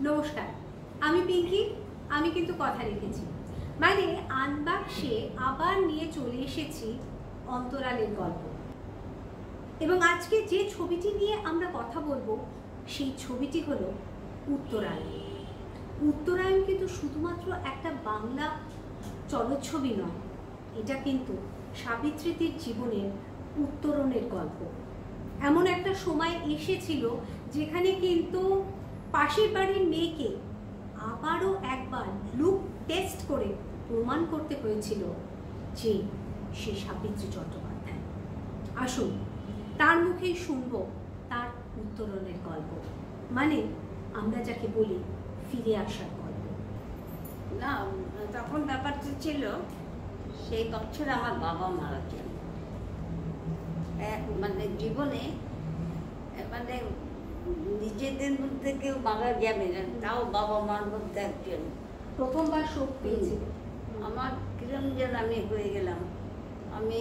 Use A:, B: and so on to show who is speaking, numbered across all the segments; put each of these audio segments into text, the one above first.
A: নমস্কার, আমি পিঙ্কি। আমি কিন্তু কথা রেখেছি, মানে আনবাক্সে আবার নিয়ে চলে এসেছি অন্তরালের গল্প। এবং আজকে যে ছবিটি নিয়ে আমরা কথা বলবো সেই ছবিটি হলো উত্তরায়ণ। উত্তরায়ণ কিন্তু শুধুমাত্র একটা বাংলা চলচ্ছবি নয়, এটা কিন্তু সাবিত্রীর জীবনের উত্তরণের গল্প। এমন একটা সময় এসেছিল যেখানে কিন্তু পাশের বাড়ির মেয়েকে আবারও একবার লুক টেস্ট করে প্রমাণ করতে হয়েছিল যে সে সাবিত্রী চট্টোপাধ্যায়। আসুন তার মুখেই শুনবো তার উত্তরণের গল্প, মানে আমরা যাকে বলি ফিরে আসার গল্প।
B: না, তখন ব্যাপারটা ছিল সেই বছর আমার বাবা মারা যান। মানে জীবনে মানে নিজেদের মধ্যে কেউ মারা যাবে না, তাও বাবা মার মধ্যে একজন
A: প্রথমবার শোক পেয়েছিল।
B: আমার কিরম যেন আমি হয়ে গেলাম। আমি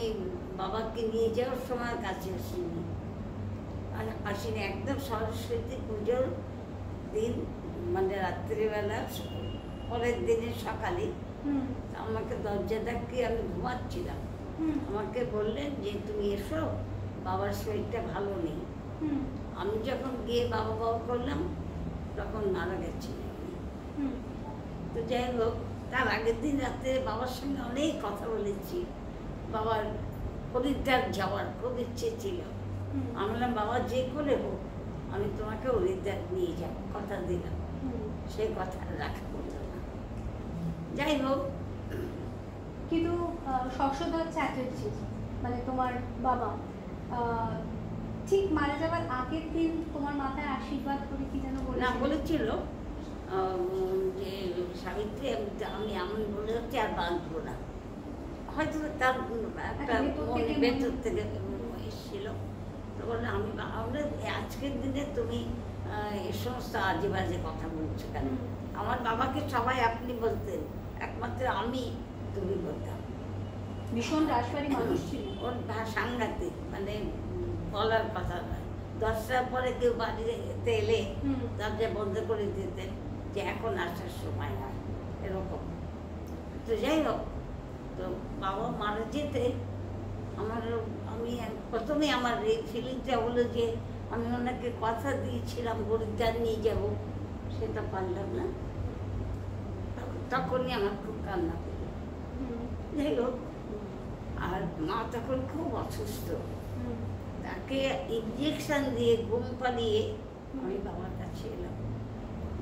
B: বাবাকে নিয়ে যাওয়ার সময় কাছে আসিনি। একদম সরস্বতী পুজোর দিন, মানে রাত্রিবেলা, পরের দিনের সকালে আমাকে দরজা ডাকিয়ে আমি ঘুমাচ্ছিলাম। আমাকে বললেন যে তুমি এসো, বাবার শরীরটা ভালো নেই। আমি যখন গিয়ে বাবা বাবা করলাম তখন মারা গেছি। তো যাই হোক, তার আগের দিন রাত্রে বাবার সঙ্গে অনেক কথা বলেছি। বাবার হরিদ্বার যাওয়ার খুব ইচ্ছে ছিল। আমি বললাম বাবা যে করে হোক আমি তোমাকে হরিদ্বার নিয়ে যাব, কথা দিলাম। সেই কথা রাখা বলল না। যাই হোক,
A: কিন্তু শশধর চ্যাটার্জি মানে তোমার বাবা ঠিক মারা যাওয়ার আগের দিন তোমার মাথায় আশীর্বাদ করে কি যেন
B: বলেছিল যে সাবিত্রী আমি এমন বলে হচ্ছে আর বাঁচবো না। হয়তো তার একটা মনে ভেতর থেকে এসেছিল। তো বললে আমি আজকের দিনে তুমি এ সমস্ত আজে বাজে কথা বলছো কেন? আমার বাবাকে সবাই আপনি বলতেন, একমাত্র আমি তুমি বলতাম।
A: ভীষণ রাজবাড়ি মানুষ ছিল
B: ওর সাংঘাতিক, মানে বলার কথা নয়। 10টার পরে কেউ বাড়িতে এলে দরজা বন্ধ করে দিতেন যে এখন আসার সময় হয়, এরকম। তো যাই হোক, তো বাবা মারা যেতে আমি প্রথমে আমার এই ফিলিংটা হলো যে আমি ওনাকে কথা দিয়েছিলাম হরিদ্বার নিয়ে যাব, সেটা পারলাম না। তখনই আমার খুব কান্না পেল। যাই হোক, আর মা তখন খুব অসুস্থ। তাকে ইঞ্জেকশন দিয়ে ঘুম পাড়িয়ে আমি বাবার কাছে এলাম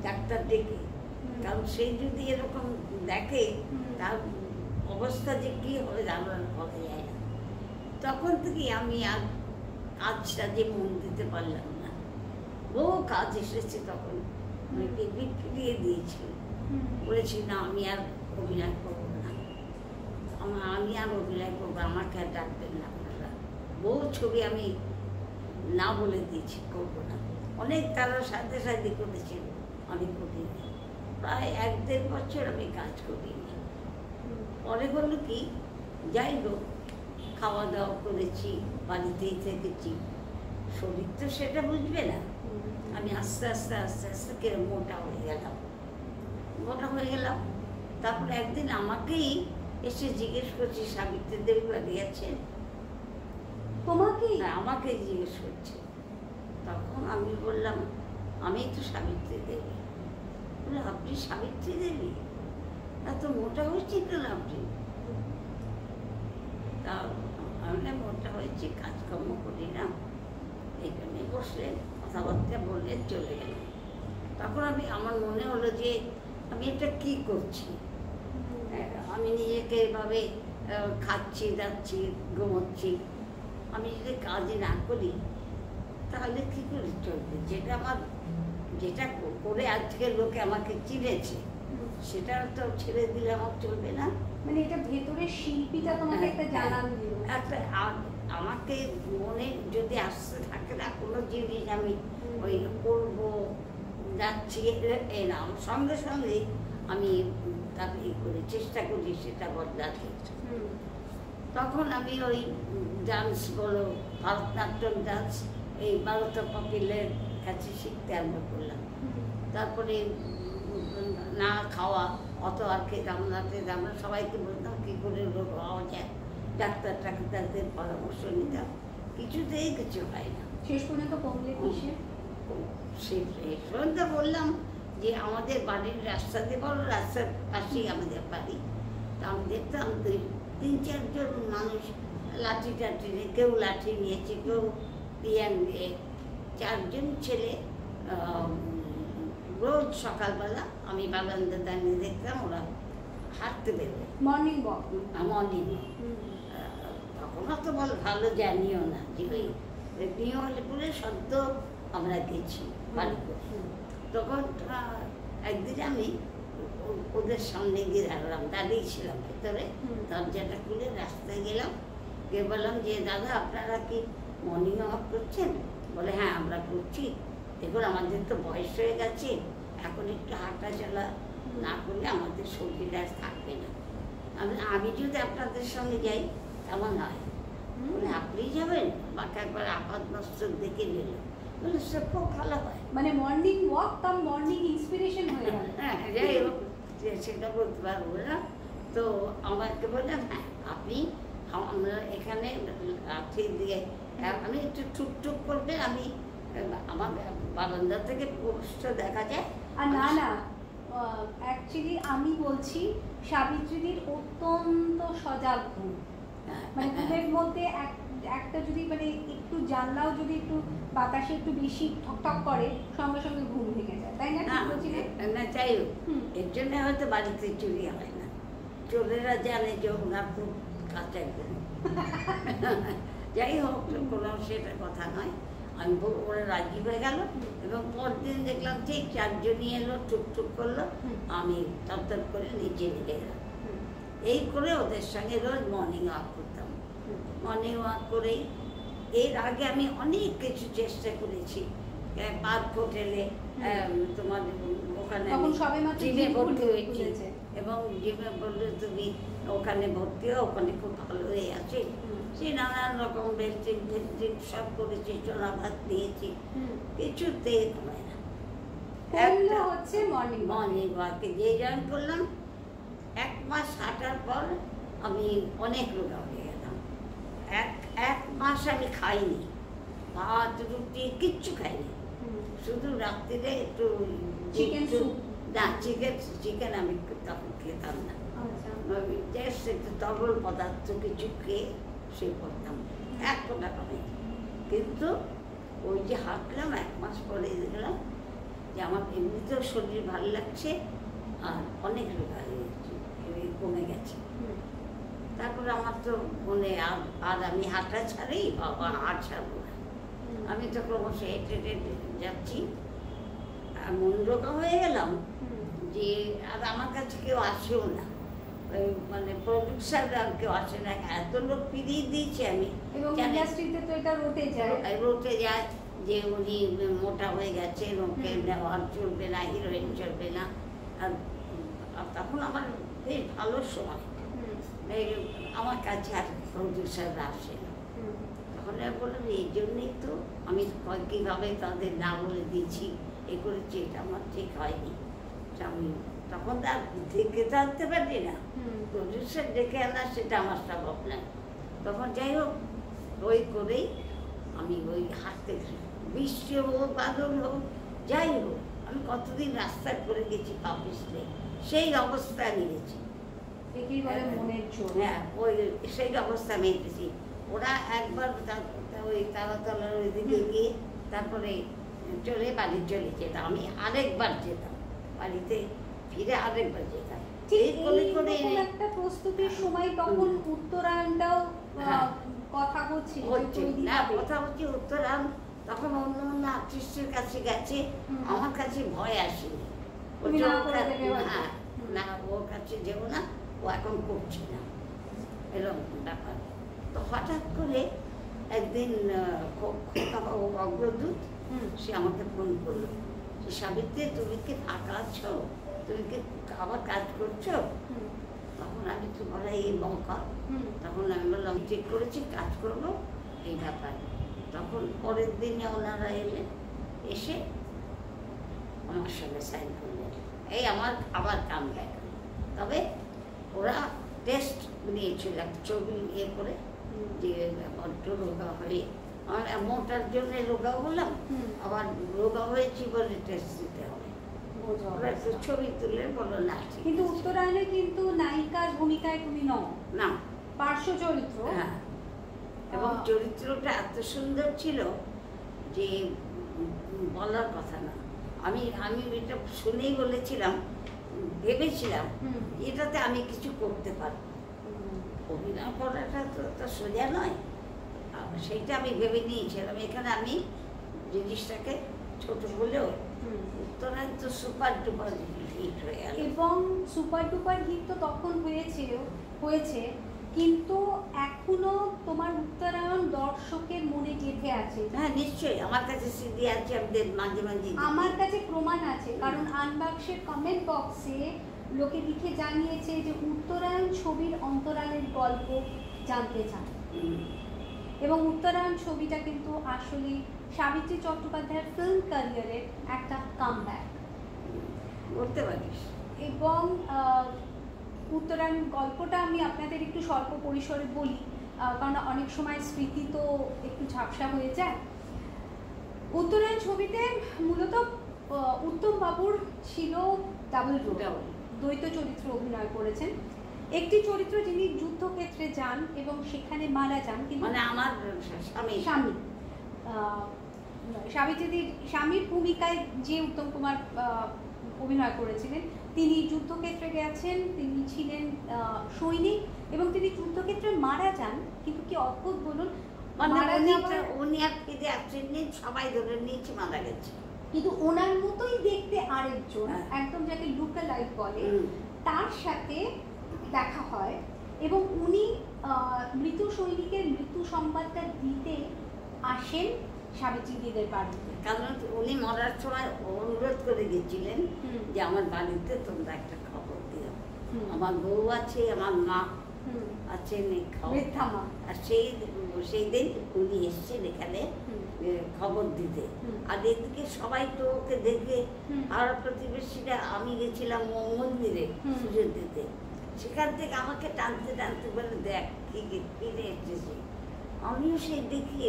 B: ডাক্তার ডেকে। কারণ সে যদি এরকম দেখে তার অবস্থা যে কী হবে জানার বলা যায় না। তখন থেকে আমি আর কাজটা যে মন দিতে পারলাম না। বহু কাজ এসেছে তখন, আমাকে বিক্রিয়ে দিয়েছিল। বলেছি না আমি আর অভিনয় করবো না, আমি আর অভিনয় করবো, আমাকে আর ডাকবেন না আপনারা। বহু ছবি আমি না বলে দিয়েছি, করবো না। অনেক তারা সাথে সাথে করেছিল, আমি করিনি। প্রায় 1-1.5 বছর আমি কাজ করিনি। পরে বললো কি, যাই হোক খাওয়া দাওয়া করেছি, বাড়িতেই থেকেছি, শরীর তো সেটা বুঝবে না। আমি আস্তে আস্তে আস্তে আস্তে কেরম মোটা হয়ে গেলাম। তারপরে একদিন আমাকেই এসে জিজ্ঞেস করছি সাবিত্রী দেবী বাড়ি আছেন?
A: তোমাকে?
B: হ্যাঁ, আমাকে জিজ্ঞেস করছে। তখন আমি বললাম আমি তো সাবিত্রী দেবী। বলে আপনি সাবিত্রী দেবী? এত মোটা হয়েছি কেন আপনি? তা আমি মোটা হয়েছি, কাজকর্ম করি না, এই জন্যই বসলেন, কথাবার্তা বললেন, চলে গেলেন। তখন আমার মনে হলো যে আমি এটা কি করছি। আমি নিজেকে এভাবে খাচ্ছি, যাচ্ছি, ঘুমোচ্ছি। আমি যদি কাজ না করি তাহলে কী করে চলবে? যেটা করে আজকে লোকে আমাকে চিনেছে সেটা তো ছেড়ে দিলে আমার চলবে না।
A: মানে এটা ভেতরের শিল্পীটা তোমাকে একটা জানান দিল।
B: একটা আমাকে মনে যদি আসতে থাকে না কোনো জিনিস, আমি ওই করবো, যাচ্ছি, এই না, সঙ্গে সঙ্গে আমি তাকে চেষ্টা করি সেটা বদলাতে। তখন আমি ওই ডান্স বলো, ভারতনাট্যম ডান্স, এই ভারত কপিলের কাছে শিখতে আরম্ভ করলাম। তারপরে না খাওয়া অত আর খেতাম না, আমরা সবাইকে বলতাম কী করে রোগ হওয়া যায়, ডাক্তারদের পরামর্শ নিতাম, কিছুতেই কিছু হয় না।
A: শেষ পর্যন্ত কমলে কিসে?
B: শেষ পর্যন্ত বললাম যে আমাদের বাড়ির রাস্তা দিয়ে, বড় রাস্তার পাশেই আমাদের বাড়ি, তা আমি দেখতাম 3-4 জন মানুষ লাঠি টাঠি নিয়ে, কেউ লাঠি নিয়েছে, কেউ পিয়ান নিয়ে, 4 জন ছেলে রোজ সকালবেলা আমি বারান্দা দাঁড়িয়ে দেখতাম ওরা হাঁটতে বেরোয়,
A: মর্নিং ওয়াক।
B: Morning walk. তখন অত ভালো জানিও না যে ওই নিয়ে হলে পরে সদ্য আমরা গেছি বাড়ি করে। তখন একদিন আমি ওদের সামনে গিয়ে দাঁড়িয়েছিলাম ভেতরে, দরজাটা খুলে রাস্তায় গেলাম, গিয়ে বললাম যে দাদা আপনারা কি মর্নিং ওয়াক করছেন? বলে হ্যাঁ আমরা করছি, দেখুন আমাদের তো বয়স হয়ে গেছে, এখন একটু হাঁটা চলা না করলে আমাদের শরীর আর থাকবে না, আমি যদি আপনাদের সঙ্গে যাই কেমন হয়? বলে আপনি যাবেন? আমাকে একবার আপাত মস্তক দেখে নিল, বলে সে খুব ভালো হয়।
A: মানে মর্নিং ওয়াক তার মর্নিং ইন্সপিরেশন হয়ে গেল।
B: হ্যাঁ যাই হোক, সেটা বলতে পারবো না। তো আমাকে বললাম হ্যাঁ আপনি আমরা এখানে লাঠি দিয়ে আমি একটু টুকটুক করবে, আমি আমার বারান্দা থেকে পোস্টটা দেখা যায়।
A: আর না না, অ্যাকচুয়ালি আমি বলছি সাবিত্রীদির অত্যন্ত সজাগ ঘুম, মানে ঘুমের মধ্যে একটা যদি মানে একটু জানলাও যদি একটু বাতাসে একটু বেশি ঠকঠক করে সঙ্গে সঙ্গে ঘুম ভেঙে যায়, তাই না?
B: না যাই হোক, এর জন্য হয়তো বাড়িতে চুরি হয় না, চোরেরা জানে যে ওনার খুব কাঁচা ঘুম। যাই হোক, কোনো সেটা কথা নয়। আমি ওরা রাজি হয়ে গেল এবং পরদিন দেখলাম ঠিক 4 জনই এলো, টুকটুক করলো, আমি তত্তর করে নিচে নিয়ে গেলাম। এই করে ওদের সঙ্গে রোজ মর্নিং ওয়াক করতাম। মর্নিং ওয়াক করেই এর আগে আমি অনেক কিছু চেষ্টা করেছি, পার্ক হোটেলে তোমার ওখানে জিমে ভর্তি হয়েছি, এবং জিমে বললে তুমি ওখানে ভর্তি হও, ওখানে খুব ভালো হয়ে আছে, সে নানান রকম বেলচিন সব করেছি, চোলা ভাত দিয়েছি, কিছুতে হয় না। একটা
A: হচ্ছে
B: মর্নিং ওয়াকে যে জয়েন করলাম, 1 মাস হাঁটার পর আমি অনেক রোগা হয়ে গেলাম। এক মাস আমি খাইনি, ভাত রুটি কিচ্ছু খাইনি, শুধু রাত্রিরে একটু
A: চিকেন স্যুপ।
B: না, চিকেন আমি তখন খেতাম না, জাস্ট একটু তরল পদার্থ কিছু খেয়ে শুয়ে পড়তাম, 1 ফোঁটা কমে। কিন্তু ওই যে হাঁটলাম 1 মাস পরে দেখলাম যে আমার এমনিতেও শরীর ভালো লাগছে আর অনেক রোগা হয়ে গেছে, কমে গেছে। তারপর আমার তো মনে আর আমি হাঁটা ছাড়ি, বাবা আর ছাড়বো না। আমি তো ক্রমশ হেঁটে হেঁটে যাচ্ছি, আর মন রোগা হয়ে গেলাম যে আর আমার কাছে কেউ আসেও না, ওই মানে প্রডিউসাররা আর কেউ আসে না, এত লোক ফিরিয়ে দিয়েছি আমি।
A: এবং ইন্ডাস্ট্রিতে তো এটা
B: রোটে যায় যে উনি মোটা হয়ে গেছে, ওকে নেওয়ার চলবে না, হিরোইন চলবে না। আর তখন আমার বেশ ভালো সময়, আমার কাছে আর প্রডিউসাররা আসে না। তখন বললাম এই জন্যই তো আমি কীভাবে তাদের না বলে দিয়েছি, এ করেছি, এটা আমার ঠিক হয়নি। আমি তখন তার ডেকে তো আনতে পারি না, প্রডিউসার ডেকে আনা সেটা আমার সম্ভব নয়। তখন যাই হোক, ওই করেই আমি ওই হাঁটতে, বৃষ্টি হোক বাদল হোক যাই হোক, আমি কতদিন রাস্তায় করে গেছি পা পিছলে, সেই অবস্থা আমি গেছি। হ্যাঁ, ওই সেই অবস্থা আমি গেছি। ওরা একবার ওই তারাতলার ওই দিকে গিয়ে তারপরে বাড়ি চলে যেতাম, আমি আরেকবার যেতাম, বাড়িতে ফিরে আরেকবার যেতাম।
A: একটা প্রস্তুতির সময় তখন উত্তরায়ণটাও কথা হচ্ছে
B: না, কথা হচ্ছে উত্তরায়ণ তখন অন্য অন্য আর্টিস্টের কাছে গেছে, আমার কাছে ভয় আসেনি। হ্যাঁ না, ওর কাছে যেও না, ও এখন করছে না, এরকম ব্যাপার। তো হঠাৎ করে একদিন অগ্রদূত সে আমাকে ফোন করলো যে সাবিত্রী তুমি কি ফাঁকা আছো, তুমি কি আবার কাজ করছো? তখন আমি তো বলা এই মৌকা, তখন আমি বললাম ঠিক করেছি, কাজ করবো, এই ব্যাপার। তখন পরের দিনে ওনারা এলেন, এসে আমার সঙ্গে সাইন করলো। এই আমার আবার কাম ব্যাক। তবে ওরা টেস্ট নিয়েছিল একটা ছবি করে যে বড্ড রোগা হয়ে, আমার মোটার জন্য রোগা হলাম, আবার রোগা হয়েছি বলে টেস্ট দিতে হবে। ছবি তুলে বলো না।
A: কিন্তু উত্তরায়ণে কিন্তু নায়িকার ভূমিকায় তুমি নও,
B: না
A: পার্শ্ব চরিত্র।
B: হ্যাঁ, এবং চরিত্রটা এত সুন্দর ছিল যে বলার কথা না। আমি এটা শুনেই বলেছিলাম, ভেবেছিলাম এটাতে আমি কিছু করতে পারবো। অভিনয় করাটা তো সোজা নয়, সেইটা আমি ভেবে নিয়েছিলাম। এখানে আমি জিনিসটাকে ছোট বলেও উত্তরায়ণ তো সুপার ডুপার হিট হয়ে গেল।
A: এবং সুপার ডুপার হিট তো তখন হয়েছে, কিন্তু এখনো তোমার উত্তরায়ণ দর্শকের মনে গেঁথে আছে।
B: হ্যাঁ নিশ্চয়ই, আমার কাছে সিডি আছে, আমাদের মাঝে মাঝে
A: আমার কাছে প্রমাণ আছে, কারণ আনবাক্সের কমেন্ট বক্সে লোকে লিখে জানিয়েছে যে উত্তরায়ণ ছবির অন্তরালের গল্প জানতে চান। এবং উত্তরায়ণ ছবিটা কিন্তু আসলে সাবিত্রী চট্টোপাধ্যায়ের ফিল্ম ক্যারিয়ারের একটা কামব্যাক
B: বলতে পারিস।
A: এবং উত্তরায়ণ গল্পটা আমি আপনাদের একটু স্বল্প পরিসরে বলি, কারণ অনেক সময় স্মৃতি তো একটু ঝাপসা হয়ে যায়। উত্তরায়ণ ছবিতে মূলত উত্তম বাবুর ছিল ডাবল রোল, দ্বৈত চরিত্র অভিনয় করেছেন। একটি চরিত্র যিনি যুদ্ধক্ষেত্রে যান এবং সেখানে মারা যান, কিন্তু
B: মানে আমার স্বামী
A: সাবিত্রীর স্বামীর ভূমিকায় যে উত্তম কুমার অভিনয় করেছিলেন, তিনি যুদ্ধক্ষেত্রে গেছেন, তিনি ছিলেন সৈনিক এবং তিনি যুদ্ধক্ষেত্রে মারা যান। কিন্তু কি অদ্ভুত বলুন,
B: সবাই ধরে নিয়েছে মারা গেছে,
A: কিন্তু ওনার মতোই দেখতে আরেকজন একদম যাকে লুকা লাইক বলে, তার সাথে দেখা হয় এবং উনি মৃত সৈনিকের মৃত্যু সংবাদটা দিতে আসেন সাবিত্রী দিদির বাড়িতে।
B: কারণ উনি মরার সময় অনুরোধ করে গেছিলেন যে আমার বাড়িতে তোমরা একটা খবর দিও, আমার বউ আছে, আমার মা আছেন, আর সেই দিন উনি এসছেন এখানে খবর দিতে। আর এদিকে সবাই তো ওকে দেখে, আর প্রতিবেশীরা, আমি গেছিলাম মন্দিরে পুজো দিতে, সেখান থেকে আমাকে টানতে টানতে বলে দেখ কি ফিরে এসেছি। আমিও সেই দেখে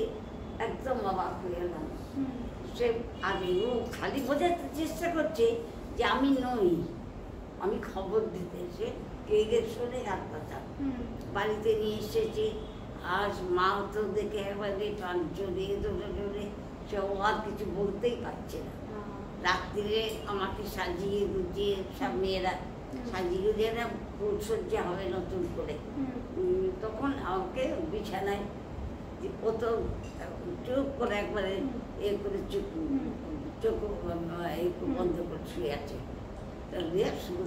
B: একদম অবাক হয়ে গেলাম। সে আগে ও খালি বোঝাতে চেষ্টা করছে যে আমি নই, আমি খবর দিতে এসে কে শুনে আর কথা বাড়িতে নিয়ে এসেছি। আর মা তো দেখে একবারে জড়িয়ে জড়িয়ে সে ও আর কিছু বলতেই পারছে না। রাত্রিরে আমাকে সাজিয়ে গুজিয়ে, সব মেয়েরা সাজিয়ে গুজিয়ে না ফুলসজ্জা হবে নতুন করে, তখন আমাকে বিছানায় ও তো চুপ করে একবারে এ করে চোখ বন্ধ করে শুয়ে আছে,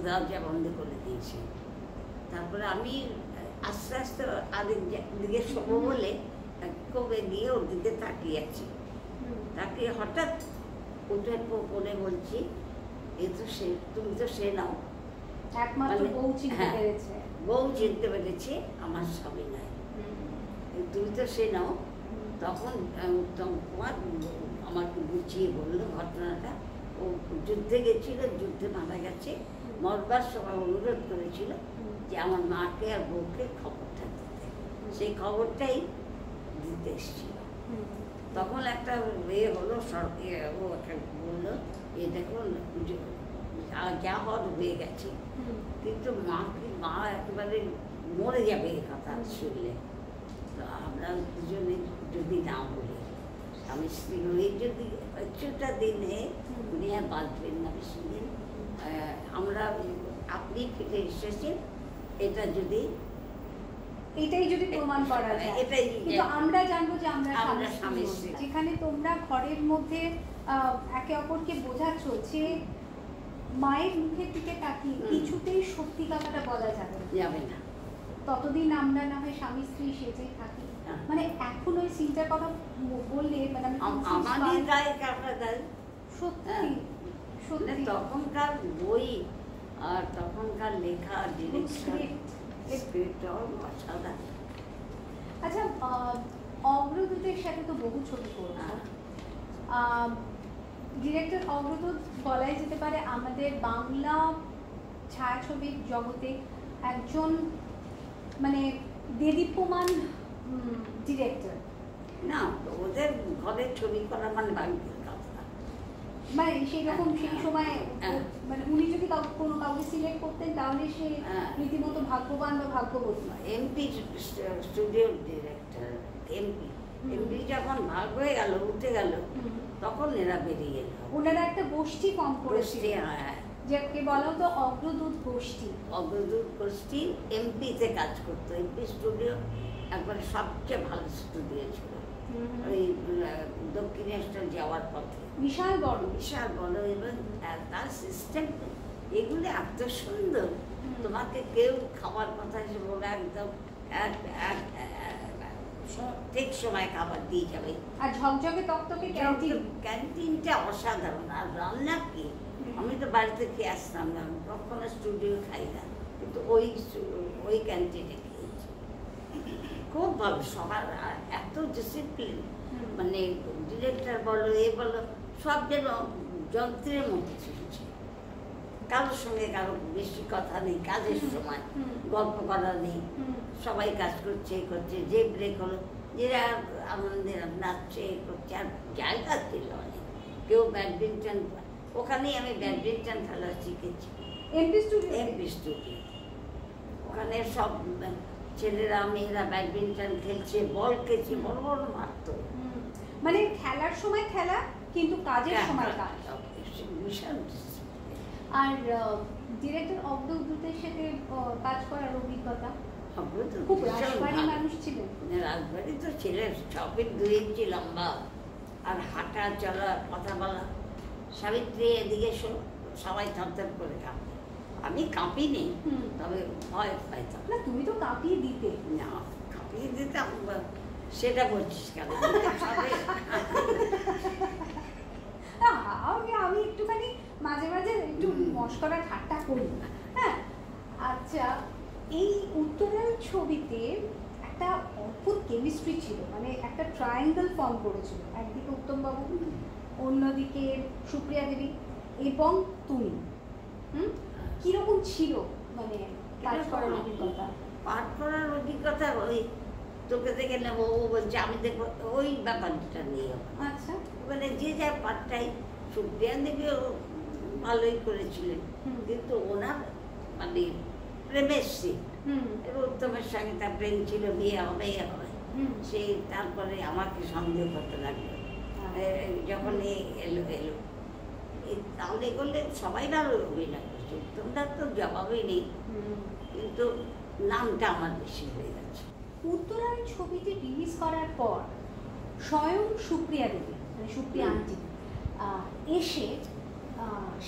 B: দরজা বন্ধ করে দিয়েছি। তারপরে আমি আস্তে আস্তে আরেক দিকে শোবো বলে কবে গিয়ে ওর দিকে তাকিয়ে আছি। তাকিয়ে হঠাৎ উঠে পড়ে বলছি, এ তো সে, তুমি তো সে নাও।
A: একমাত্র বউ চিনতে পেরেছে,
B: বউ চিনতে পেরেছে, আমার স্বামী নাই, তুমি তো সে নাও। তখন উত্তম কুমার আমাকে বুঝিয়ে বললো ঘটনাটা। ও যুদ্ধে গেছিল, যুদ্ধে মারা গেছে, মরবার সময় অনুরোধ করেছিল যে আমার মাকে আর বউকে খবরটা দিতে, সেই খবরটাই দিতে এসেছিল। তখন একটা ইয়ে হলো, ও একটা বললো এ দেখুন যা হওয়ার হয়ে গেছে, কিন্তু মা একেবারে মরে যাবে এই কথা শুনলে। তো আমরা দুজনে যদি না বলি, আমি স্ত্রী হয়ে যদি কিছুটা দিনে উনি আর বাঁচবেন না বেশি দিন, আমরা আপনি ফিরে এসেছেন, এটা যদি
A: এটাই যদি প্রমাণ করা যায়,
B: এটাই
A: কিন্তু আমরা জানবো যে আমরা
B: স্বামী স্ত্রী।
A: যেখানে তোমরা ঘরের মধ্যে একে অপরকে বোঝাচ্ছ যে মায়ের মুখের দিকে তাকিয়ে কিছুতেই সত্যি কথাটা বলা যাবে না, ততদিন আমরা না হয় স্বামী স্ত্রী সেজেই থাকি। মানে এখন ওই সিনটার কথা বললে মানে
B: আমাদের গায়ে কাটা দেয়
A: সত্যি সত্যি।
B: তখনকার বই আর তখনকার লেখা ডিরেকশন অসাধারণ।
A: আচ্ছা, অগ্রদূতের সাথে তো বহু ছবি করছো, ডিরেক্টর অগ্রদূত বলাই যেতে পারে আমাদের বাংলা ছায়াছবির জগতে একজন মানে দেদীপ্যমান ডিরেক্টর।
B: না, ওদের ঘরের ছবি করা মানে ভাগ্যের কথা।
A: মানে সেই রকম সেই সময় মানে উনি যদি কোনো কাউকে সিলেক্ট করতেন তাহলে সে রীতিমতো ভাগ্যবান বা ভাগ্যবতী।
B: এমপি স্টুডিওর ডিরেক্টর, এমপি যখন ভাগ হয়ে গেল, উঠে গেল, তখন এরা বেরিয়ে গেল।
A: ওনারা একটা গোষ্ঠী ফর্ম করেছিলেন, যাকে বলা হতো অগ্রদূত গোষ্ঠী।
B: অগ্রদূত গোষ্ঠী এমপিতে কাজ করতো। এমপি স্টুডিও একবারে সবচেয়ে ভালো স্টুডিও ছিল ওই দক্ষিণেশ্বর যাওয়ার পথে।
A: বিশাল বড়,
B: বিশাল বড়, এবং তার সিস্টেম এগুলি এত সুন্দর। তোমাকে কেউ খাবার কথা বলে একদম ঠিক সময় খাবার দিয়ে যাবে।
A: আর ঝকঝকে তকতকে ক্যান্টিন,
B: ক্যান্টিনটা অসাধারণ। আর রান্না কি, আমি তো বাড়িতে খেয়ে আসতাম না, কখনো স্টুডিও খাই না, কিন্তু ওই ক্যান্টিনে খেয়েছি। খুব ভালো, সবার এত ডিসিপ্লিন, মানে ডিরেক্টর বলো এ বলো সব যেন যন্ত্রের মধ্যে চলছে। কারোর সঙ্গে কারো বেশি কথা নেই, কাজের সময় গল্প করা নেই, সবাই কাজ করছে করছে। যে ব্রেক হলো যেরা আনন্দে নাচছে করছে। আর জায়গা ছিল অনেক, কেউ ব্যাডমিন্টন, ওখানেই আমি ব্যাডমিন্টন খেলা শিখেছি।
A: এমপি স্টুডিও,
B: এমপি স্টুডিও ওখানে সব ছেলেরা মেয়েরা ব্যাডমিন্টন খেলছে, বল খেলছে, বড় বড় মারতো।
A: মানে খেলার সময় খেলা, কিন্তু কাজের সময় কাজ।
B: বিশাল।
A: আর ডিরেক্টর অগ্রদূতের সাথে কাজ করার অভিজ্ঞতা? খুব রাজবাড়ি মানুষ ছিলেন।
B: রাজবাড়ি তো ছিলেন, 6 ফিট 2 ইঞ্চি লম্বা, আর হাঁটা চলা কথা বলা। সাবিত্রী এদিকে সবাই থরথর করে কাঁপে। আমি কাঁপিনি, তবে ভয় পাইতাম।
A: না, তুমি তো কাঁপিয়ে দিতে।
B: না, কাঁপিয়ে দিতাম সেটা বলছিস কেন?
A: আমি একটুখানি মাঝে মাঝে একটু মস্করা ঠাট্টা করি। হ্যাঁ, আচ্ছা, এই উত্তরাল ছবিতে একটা অদ্ভুত কেমিস্ট্রি ছিল, মানে একটা ট্রায়াঙ্গেল ফর্ম করেছিল। একদিকে উত্তমবাবু, অন্যদিকে সুপ্রিয়া দেবী এবং তুমি। কিরকম ছিল মানে কাজ করার অভিজ্ঞতা?
B: পাঠ করার অভিজ্ঞতা ওই তোকে দেখে নেবো, ও বলছে আমি দেখবো, ওই ব্যাপারটা নিয়ে।
A: আচ্ছা,
B: মানে যে যার পাঠটাই, সুপ্রিয়া দেবীও ভালোই করেছিলেন, কিন্তু ওনার মানে প্রেমের সিন, উত্তমের সঙ্গে তার প্রেম ছিল, বিয়ে হবে হবে। সে তারপরে আমাকে সন্দেহ করতে লাগলো যখন এলো তাহলে করলে সবাই ভালো অভিনয় করছে, তোমরা তো জবাবই নেই, কিন্তু নামটা আমার বেশি হয়ে গেছে।
A: উত্তরাল ছবিটি রিলিজ করার পর স্বয়ং সুপ্রিয়া দেবী, মানে সুপ্রিয়া আন্টি এসে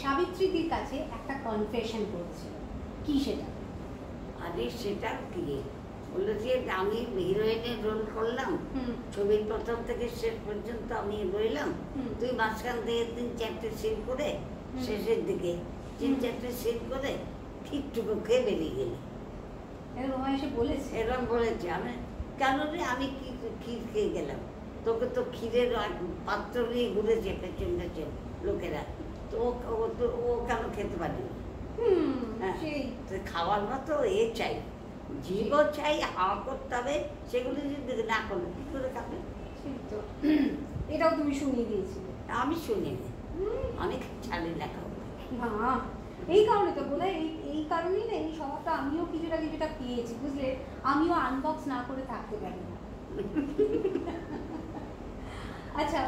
A: সাবিত্রীদের কাছে একটা কনফেশন করেছিল। কি সেটা?
B: আরে সেটা কি বললো যে আমি হিরোইনের রোল করলাম, ছবির প্রথম থেকে শেষ পর্যন্ত আমি রইলাম, তুই মাঝখান থেকে 3-4টে সিন করে শেষের দিকে 3-4টে সিন করে ঠিকটুকু খেয়ে বেরিয়ে গেলি।
A: এরকম এসে বলেছে?
B: এরকম বলেছে। আমি কেন রে, আমি ক্ষীর খেয়ে গেলাম, তোকে তো ক্ষীরের পাত্র নিয়ে ঘুরেছে পেছন পেছন লোকেরা, তো ও কেন খেতে পারি? খাওয়ার মতো এ চাই, জীবও চাই, হাওয়া করতে হবে, সেগুলো যদি না করলে কি করে খাবে?
A: এটাও তুমি শুনিয়ে দিয়েছিলে?
B: আমি শুনিনি, অনেক ছাড়ি না খাবো।
A: এই কারণে তো বোধ হয় এই কারণেই না এই স্বভাবটা আমিও কিছুটা পেয়েছি, বুঝলে? আমিও আনবক্স না করে থাকতে পারি না। আচ্ছা,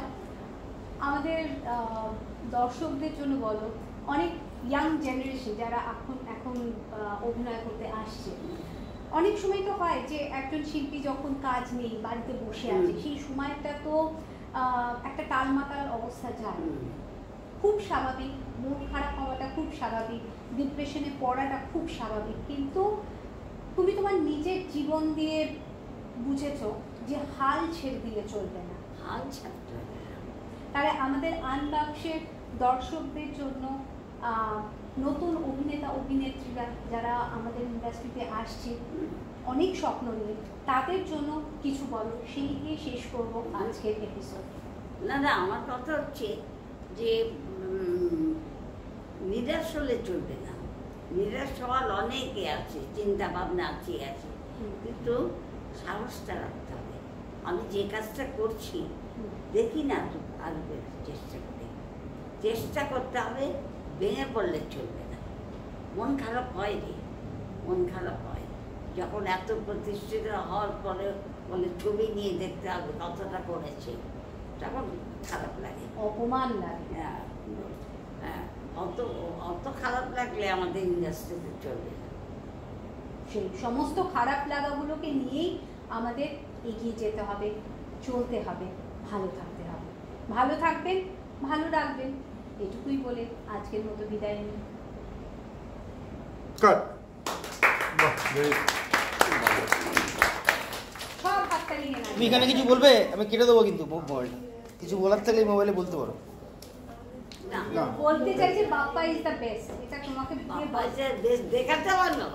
A: আমাদের দর্শকদের জন্য বলো, অনেক ইয়াং জেনারেশন যারা এখন অভিনয় করতে আসছে, অনেক সময় তো হয় যে একজন শিল্পী যখন কাজ নেই, বাড়িতে বসে আছে, সেই সময়টা তো একটা টালমাটাল অবস্থা যায়। খুব স্বাভাবিক, মন খারাপ হওয়াটা খুব স্বাভাবিক, ডিপ্রেশনে পড়াটা খুব স্বাভাবিক, কিন্তু তুমি তোমার নিজের জীবন দিয়ে বুঝেছো যে হাল ছেড়ে দিলে চলবে না।
B: হাল ছাড়তে হবে।
A: তাহলে আমাদের আনবাক্সের দর্শকদের জন্য, নতুন অভিনেতা অভিনেত্রীরা যারা আমাদের ইন্ডাস্ট্রিতে আসছে অনেক স্বপ্ন নিয়ে, তাদের জন্য কিছু বলো, সেই দিয়ে শেষ করবো আজকের এপিসোড।
B: না, আমার কথা হচ্ছে যে নিরাশ হলে চলবে না। নিরাশ হওয়ার অনেকে আছে, চিন্তা ভাবনা আছে, কিন্তু সাহসটা রাখতে হবে। আমি যে কাজটা করছি দেখি না তো আরো চেষ্টা করতে হবে, ভেঙে পড়লে চলবে না। মন খারাপ হয় রে, মন খারাপ হয় যখন এত প্রতিষ্ঠিত হওয়ার পরে বলে ছবি নিয়ে দেখতে হবে কতটা করেছে, তখন খারাপ লাগে,
A: অপমান লাগে।
B: হ্যাঁ, অত খারাপ লাগলে আমাদের ইন্ডাস্ট্রিতে চলবে না।
A: সেই সমস্ত খারাপ লাগাগুলোকে নিয়েই আমাদের এগিয়ে যেতে হবে, চলতে হবে, ভালো থাকতে হবে। ভালো থাকবেন, ভালো রাখবেন, এটুকুই বলে আজকের মতো বিদায় নিই। সব হাততালি নিয়ে
C: তুমি এখানে কিছু বলবে? আমি কেটে দেবো কিন্তু মোবাইলটা। কিছু বলার থাকলে মোবাইলে বলতে পারো।
B: না,
A: বলতে চাইছি বাপ্পা ইজ দ্য বেস্ট, এটা তোমাকে
B: দেখাতে পারলো।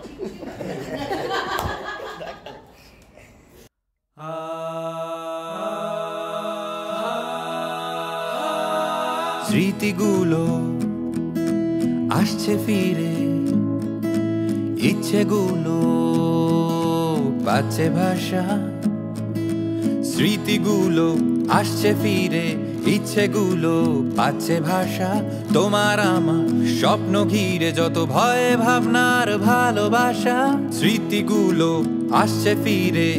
D: স্মৃতিগুলো আসছে ফিরে, ইচ্ছেগুলো পাচ্ছে ভাষা। স্মৃতিগুলো আসছে ফিরে, ইচ্ছেগুলো পাচ্ছে ভাষা। তোমার আমার স্বপ্ন ঘিরে যত ভয় ভাবনার ভালোবাসা। স্মৃতিগুলো আসছে ফিরে,